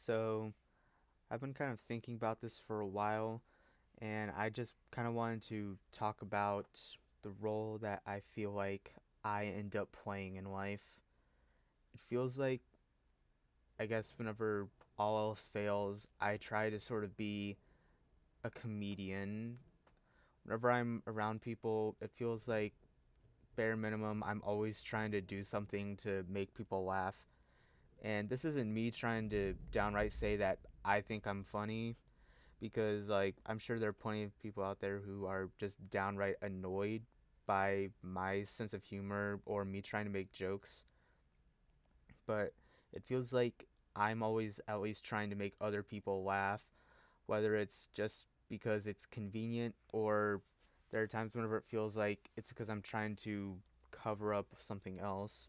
So, I've been kind of thinking about this for a while, and I just kind of wanted to talk about the role that I feel like I end up playing in life. It feels like, I guess, whenever all else fails, I try to sort of be a comedian. Whenever I'm around people, it feels like, bare minimum, I'm always trying to do something to make people laugh. And this isn't me trying to downright say that I think I'm funny, because like I'm sure there are plenty of people out there who are just downright annoyed by my sense of humor or me trying to make jokes, but it feels like I'm always at least trying to make other people laugh, whether it's just because it's convenient or there are times whenever it feels like it's because I'm trying to cover up something else.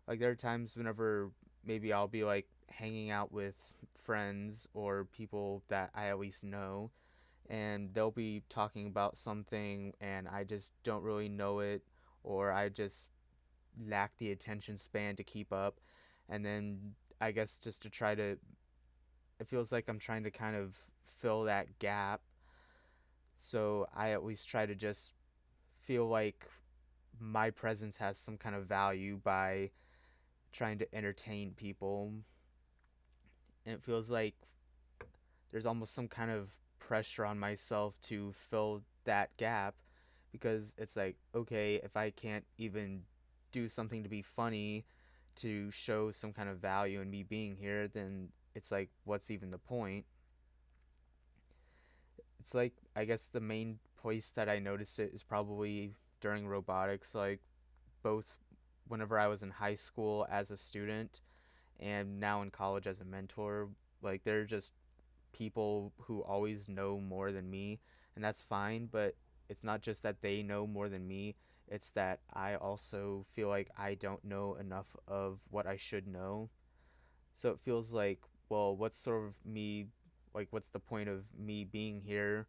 Like there are times whenever maybe I'll be like hanging out with friends or people that I at least know, and they'll be talking about something and I just don't really know it, or I just lack the attention span to keep up. And then I guess just to try to, it feels like I'm trying to kind of fill that gap. So I at least try to just feel like my presence has some kind of value by trying to entertain people. And it feels like there's almost some kind of pressure on myself to fill that gap, because it's like, okay, if I can't even do something to be funny to show some kind of value in me being here, then it's like, what's even the point? It's like, I guess the main place that I noticed it is probably during robotics, like both whenever I was in high school as a student and now in college as a mentor. Like, they're just people who always know more than me, and that's fine, but it's not just that they know more than me, it's that I also feel like I don't know enough of what I should know. So it feels like, well, what's sort of me, like, what's the point of me being here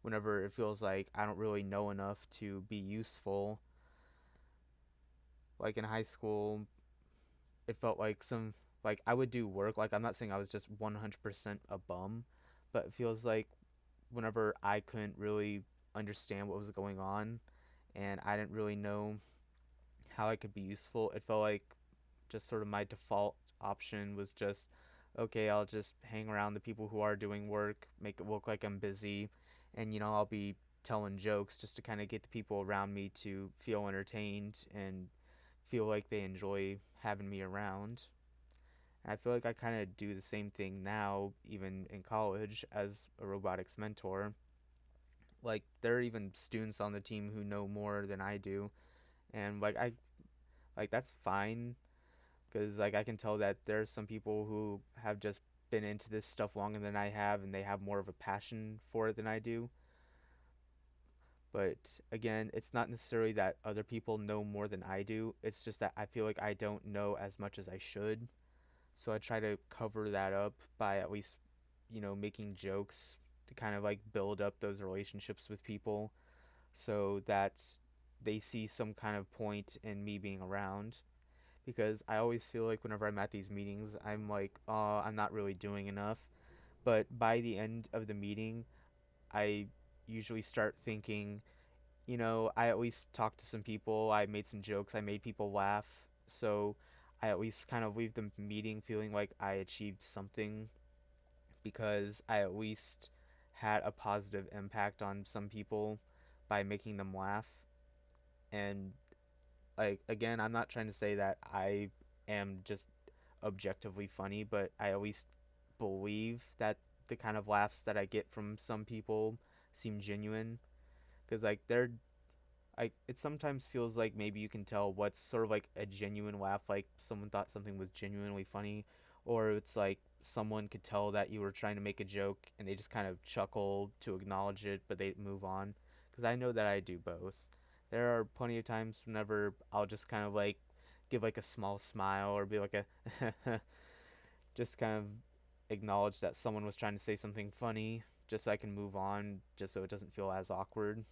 whenever it feels like I don't really know enough to be useful? Like in high school, it felt like like I would do work. Like, I'm not saying I was just 100% a bum, but it feels like whenever I couldn't really understand what was going on and I didn't really know how I could be useful, it felt like just sort of my default option was just, okay, I'll just hang around the people who are doing work, make it look like I'm busy, and I'll be telling jokes just to kind of get the people around me to feel entertained and feel like they enjoy having me around. And I feel like I kind of do the same thing now, even in college, as a robotics mentor. Like, there are even students on the team who know more than I do, and like that's fine, because like I can tell that there are some people who have just been into this stuff longer than I have, and they have more of a passion for it than I do. But again, it's not necessarily that other people know more than I do. It's just that I feel like I don't know as much as I should. So I try to cover that up by at least, making jokes to kind of like build up those relationships with people so that they see some kind of point in me being around. Because I always feel like whenever I'm at these meetings, I'm like, oh, I'm not really doing enough. But by the end of the meeting, I usually start thinking, I at least talked to some people, I made some jokes, I made people laugh. So I at least kind of leave the meeting feeling like I achieved something, because I at least had a positive impact on some people by making them laugh. And like, again, I'm not trying to say that I am just objectively funny, but I at least believe that the kind of laughs that I get from some people seem genuine. Because like it sometimes feels like maybe you can tell what's sort of like a genuine laugh, like someone thought something was genuinely funny, or it's like someone could tell that you were trying to make a joke and they just kind of chuckle to acknowledge it, but they move on. Because I know that I do both. There are plenty of times whenever I'll just kind of like give like a small smile or be like a just kind of acknowledge that someone was trying to say something funny, just so I can move on, just so it doesn't feel as awkward.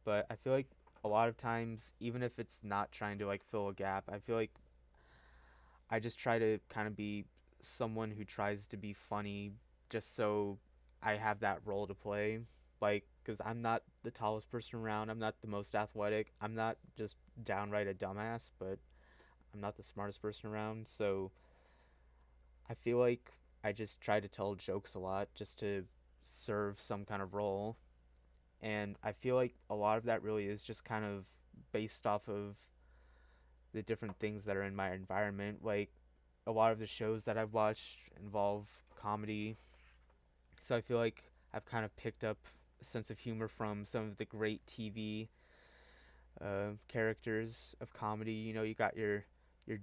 But I feel like a lot of times, even if it's not trying to like fill a gap, I feel like I just try to kind of be someone who tries to be funny just so I have that role to play. Like, because I'm not the tallest person around, I'm not the most athletic, I'm not just downright a dumbass, but I'm not the smartest person around. So I feel like I just try to tell jokes a lot just to serve some kind of role. And I feel like a lot of that really is just kind of based off of the different things that are in my environment. Like, a lot of the shows that I've watched involve comedy, so I feel like I've kind of picked up a sense of humor from some of the great TV characters of comedy. You know, you got your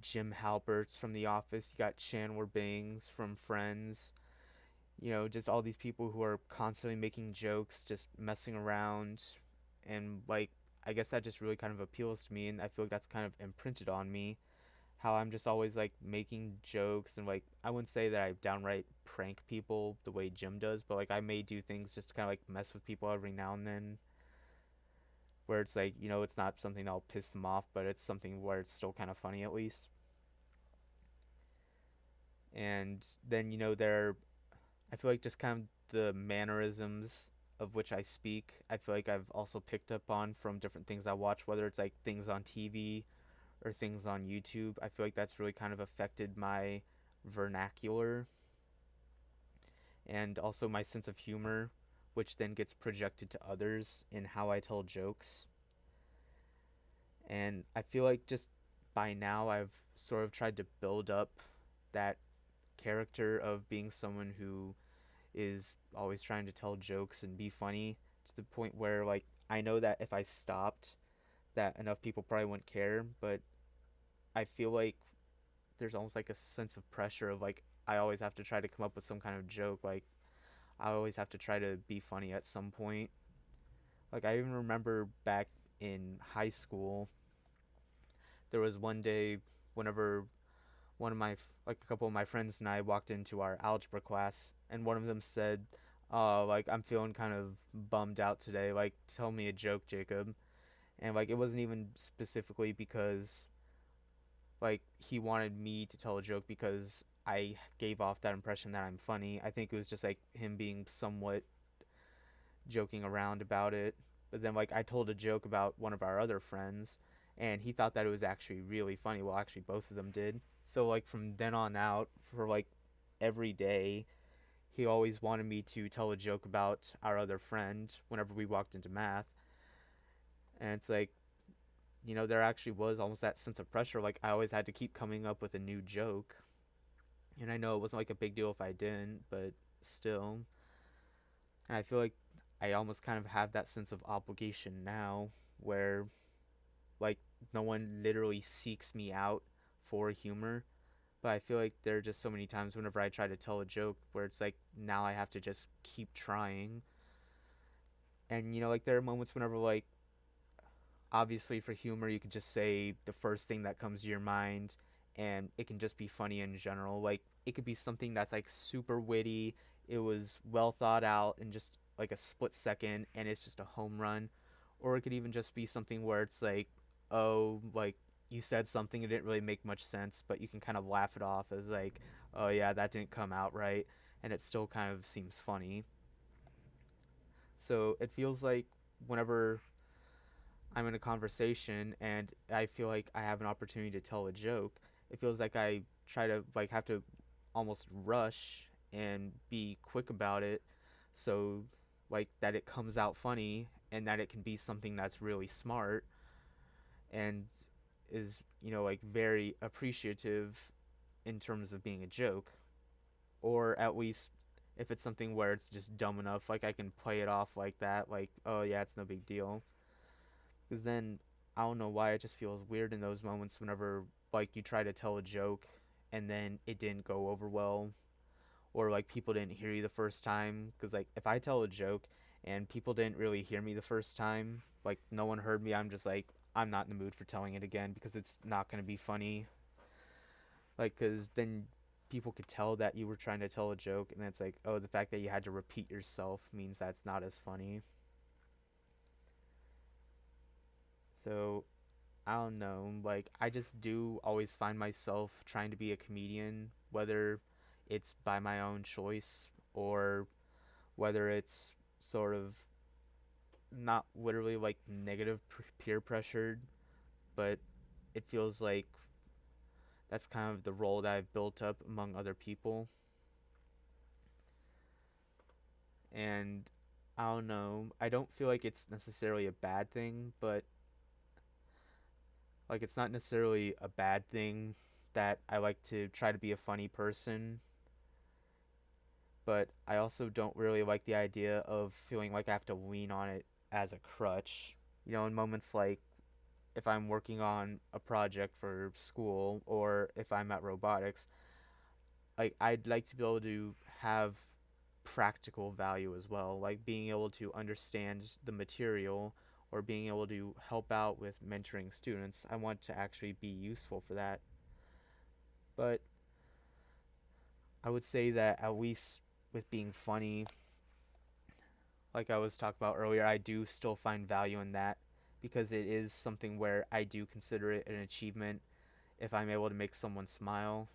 Jim Halperts from The Office, you got Chandler Bings from Friends. You know, just all these people who are constantly making jokes, just messing around, and like I guess that just really kind of appeals to me, and I feel like that's kind of imprinted on me how I'm just always like making jokes and like I wouldn't say that I downright prank people the way Jim does, but like I may do things just to kind of like mess with people every now and then where it's like, you know, it's not something that'll piss them off, but it's something where it's still kind of funny at least. And then, you know, I feel like just kind of the mannerisms of which I speak, I feel like I've also picked up on from different things I watch, whether it's like things on TV or things on YouTube. I feel like that's really kind of affected my vernacular and also my sense of humor, which then gets projected to others in how I tell jokes. And I feel like just by now I've sort of tried to build up that character of being someone who is always trying to tell jokes and be funny to the point where like I know that if I stopped that enough people probably wouldn't care, but I feel like there's almost like a sense of pressure of like I always have to try to come up with some kind of joke. Like I always have to try to be funny at some point. Like I even remember back in high school, there was one day whenever one of my like a couple of my friends and I walked into our algebra class, and one of them said, like I'm feeling kind of bummed out today. Like tell me a joke, Jacob." And like it wasn't even specifically because like he wanted me to tell a joke because I gave off that impression that I'm funny. I think it was just like him being somewhat joking around about it. But then like I told a joke about one of our other friends and he thought that it was actually really funny. Well, actually both of them did. So like from then on out for like every day, he always wanted me to tell a joke about our other friend whenever we walked into math. And it's like, you know, there actually was almost that sense of pressure. Like I always had to keep coming up with a new joke. And I know it wasn't like a big deal if I didn't, but still. And I feel like I almost kind of have that sense of obligation now where like no one literally seeks me out for humor. But I feel like there are just so many times whenever I try to tell a joke where it's like now I have to just keep trying. And you know, like there are moments whenever like obviously for humor you could just say the first thing that comes to your mind and it can just be funny in general. Like it could be something that's like super witty, it was well thought out in just like a split second and it's just a home run. Or it could even just be something where it's like, oh, like you said something it didn't really make much sense, but you can kind of laugh it off as like, oh yeah, that didn't come out right, and it still kind of seems funny. So it feels like whenever I'm in a conversation and I feel like I have an opportunity to tell a joke, it feels like I try to like have to almost rush and be quick about it so like that it comes out funny and that it can be something that's really smart and is, you know, like very appreciative in terms of being a joke, or at least if it's something where it's just dumb enough like I can play it off like that, like oh yeah, it's no big deal. Because then I don't know why it just feels weird in those moments whenever like you try to tell a joke and then it didn't go over well, or like people didn't hear you the first time. Because like if I tell a joke and people didn't really hear me the first time, like no one heard me, I'm just like I'm not in the mood for telling it again because it's not going to be funny. Like because then people could tell that you were trying to tell a joke and then it's like, oh, the fact that you had to repeat yourself means that's not as funny. So I don't know, like I just do always find myself trying to be a comedian, whether it's by my own choice or whether it's sort of not literally like negative peer pressured, but it feels like that's kind of the role that I've built up among other people. And I don't know, I don't feel like it's necessarily a bad thing, but like it's not necessarily a bad thing that I like to try to be a funny person, but I also don't really like the idea of feeling like I have to lean on it as a crutch. In moments like if I'm working on a project for school or if I'm at robotics, like I'd like to be able to have practical value as well, like being able to understand the material or being able to help out with mentoring students. I want to actually be useful for that. But I would say that at least with being funny, like I was talking about earlier, I do still find value in that because it is something where I do consider it an achievement if I'm able to make someone smile.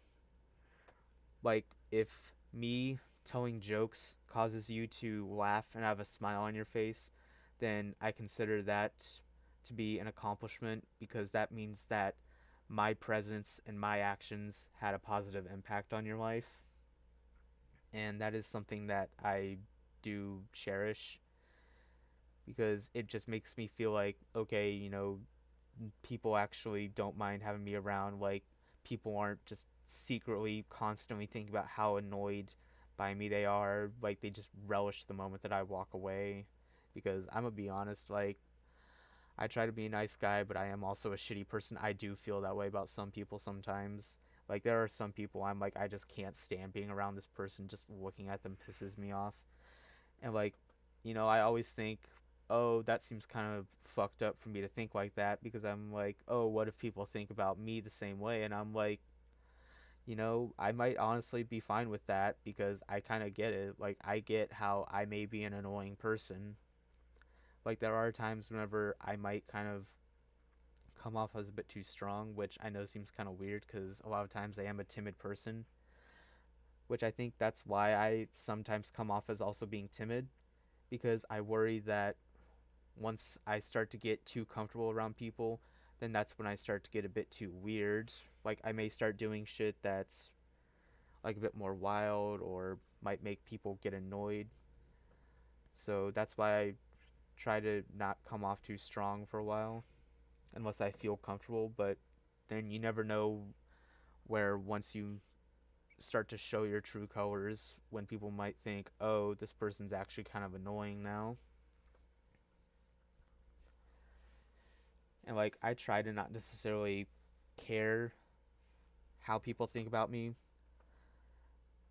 Like if me telling jokes causes you to laugh and have a smile on your face, then I consider that to be an accomplishment because that means that my presence and my actions had a positive impact on your life. And that is something that I do cherish because it just makes me feel like, okay, people actually don't mind having me around. Like, people aren't just secretly constantly thinking about how annoyed by me they are. Like, they just relish the moment that I walk away. Because I'm gonna be honest, like, I try to be a nice guy, but I am also a shitty person. I do feel that way about some people sometimes. Like, there are some people I'm like, I just can't stand being around this person. Just looking at them pisses me off. And, like, I always think, oh, that seems kind of fucked up for me to think like that because I'm like, oh, what if people think about me the same way? And I'm like, I might honestly be fine with that because I kind of get it. Like, I get how I may be an annoying person. Like, there are times whenever I might kind of come off as a bit too strong, which I know seems kind of weird because a lot of times I am a timid person, which I think that's why I sometimes come off as also being timid because I worry that once I start to get too comfortable around people, then that's when I start to get a bit too weird. Like I may start doing shit that's like a bit more wild or might make people get annoyed. So that's why I try to not come off too strong for a while unless I feel comfortable, but then you never know where once you start to show your true colors when people might think, "Oh, this person's actually kind of annoying now." And like I try to not necessarily care how people think about me,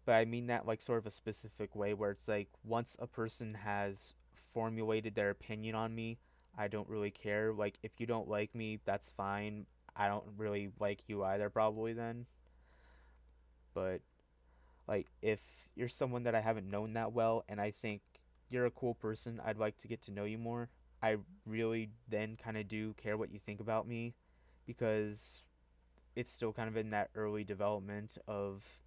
but I mean that like sort of a specific way where it's like once a person has formulated their opinion on me, I don't really care. Like if you don't like me, that's fine. I don't really like you either probably then. But like if you're someone that I haven't known that well and I think you're a cool person, I'd like to get to know you more. I really then kind of do care what you think about me because it's still kind of in that early development of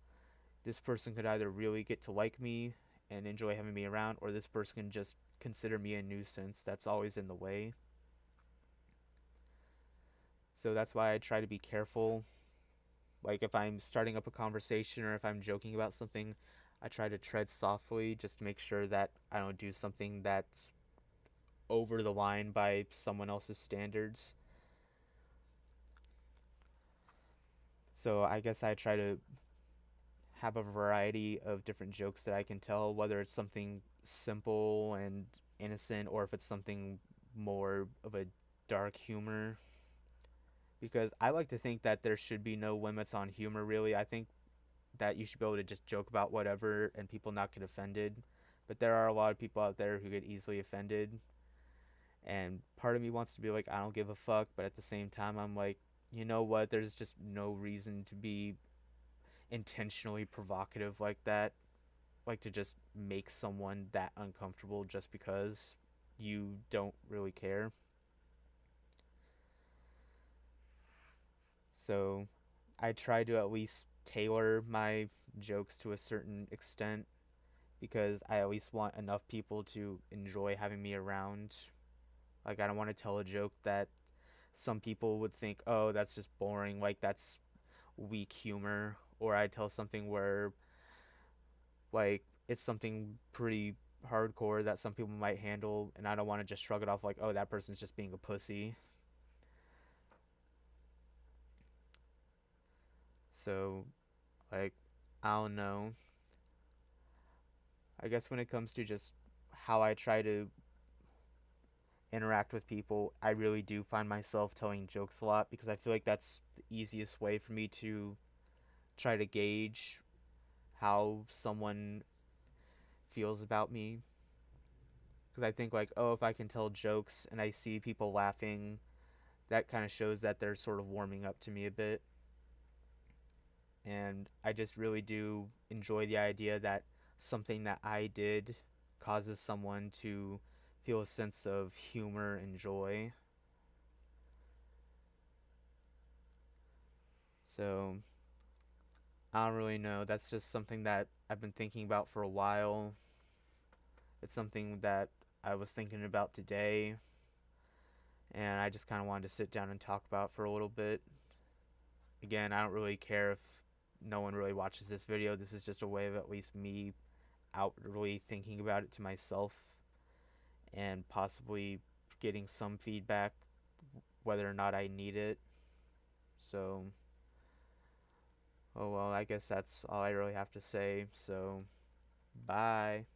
this person could either really get to like me and enjoy having me around, or this person can just consider me a nuisance that's always in the way. So that's why I try to be careful. Like if I'm starting up a conversation or if I'm joking about something, I try to tread softly just to make sure that I don't do something that's over the line by someone else's standards. So I guess I try to have a variety of different jokes that I can tell, whether it's something simple and innocent or if it's something more of a dark humor. Because I like to think that there should be no limits on humor, really. I think that you should be able to just joke about whatever and people not get offended. But there are a lot of people out there who get easily offended. And part of me wants to be like, I don't give a fuck. But at the same time, I'm like, you know what? There's just no reason to be intentionally provocative like that, like to just make someone that uncomfortable just because you don't really care. So I try to at least tailor my jokes to a certain extent because I at least want enough people to enjoy having me around. Like, I don't want to tell a joke that some people would think, oh, that's just boring, like, that's weak humor. Or I tell something where, like, it's something pretty hardcore that some people might handle, and I don't want to just shrug it off like, oh, that person's just being a pussy. So, like, I don't know. I guess when it comes to just how I try to interact with people, I really do find myself telling jokes a lot because I feel like that's the easiest way for me to try to gauge how someone feels about me. Because I think, like, oh, if I can tell jokes and I see people laughing, that kind of shows that they're sort of warming up to me a bit. And I just really do enjoy the idea that something that I did causes someone to feel a sense of humor and joy. So I don't really know. That's just something that I've been thinking about for a while. It's something that I was thinking about today, and I just kind of wanted to sit down and talk about for a little bit. Again, I don't really care if no one really watches this video. This is just a way of at least me outwardly thinking about it to myself and possibly getting some feedback whether or not I need it. So, oh well, I guess that's all I really have to say. So, bye.